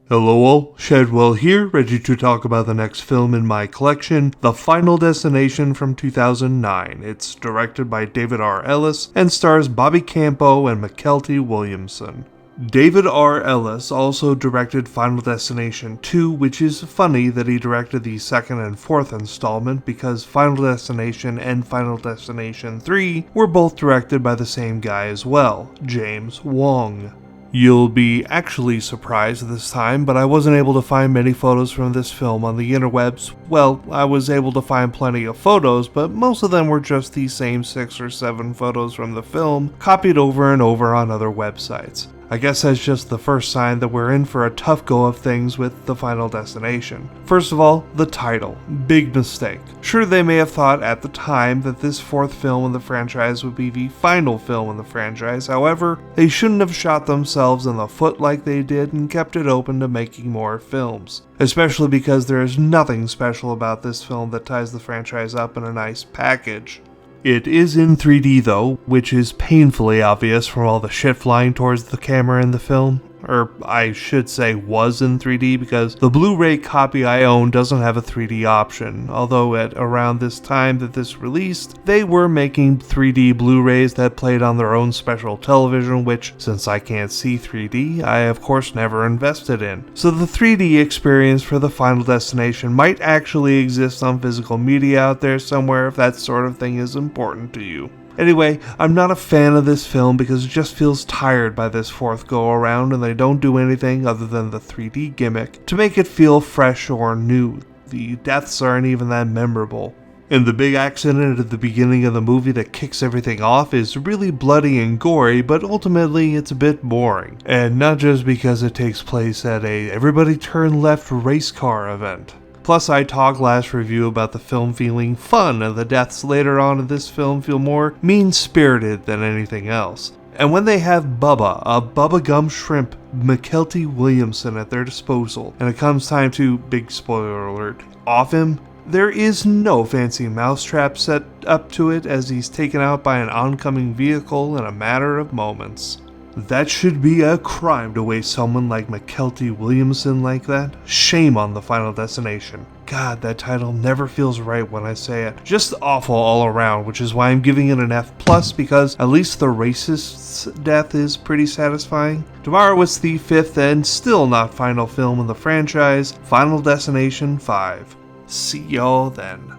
Hello all, Shadwell here, ready to talk about the next film in my collection, The Final Destination from 2009. It's directed by David R. Ellis and stars Bobby Campo and Mykelti Williamson. David R. Ellis also directed Final Destination 2, which is funny that he directed the second and fourth installment because Final Destination and Final Destination 3 were both directed by the same guy as well, James Wong. You'll be actually surprised this time, but I wasn't able to find many photos from this film on the interwebs. Well, I was able to find plenty of photos, but most of them were just the same 6 or 7 photos from the film, copied over and over on other websites. I guess that's just the first sign that we're in for a tough go of things with The Final Destination. First of all, the title. Big mistake. Sure, they may have thought at the time that this fourth film in the franchise would be the final film in the franchise, however, they shouldn't have shot themselves in the foot like they did and kept it open to making more films. Especially because there is nothing special about this film that ties the franchise up in a nice package. It is in 3D though, which is painfully obvious from all the shit flying towards the camera in the film. Or I should say was in 3D because the Blu-ray copy I own doesn't have a 3D option, although at around this time that this released, they were making 3D Blu-rays that played on their own special television, which, since I can't see 3D, I of course never invested in. So the 3D experience for The Final Destination might actually exist on physical media out there somewhere if that sort of thing is important to you. Anyway, I'm not a fan of this film because it just feels tired by this fourth go-around and they don't do anything other than the 3D gimmick to make it feel fresh or new. The deaths aren't even that memorable. And the big accident at the beginning of the movie that kicks everything off is really bloody and gory, but ultimately it's a bit boring. And not just because it takes place at a everybody turn left race car event. Plus, I talked last review about the film feeling fun, and the deaths later on in this film feel more mean-spirited than anything else. And when they have Bubba, a Bubba Gum Shrimp, Mykelti Williamson at their disposal, and it comes time to, big spoiler alert, off him, there is no fancy mousetrap set up to it as he's taken out by an oncoming vehicle in a matter of moments. That should be a crime to waste someone like Mykelti Williamson like that. Shame on The Final Destination. God, that title never feels right when I say it. Just awful all around, which is why I'm giving it an F+, because at least the racist's death is pretty satisfying. Tomorrow it's the 5th and still not final film in the franchise, Final Destination 5. See y'all then.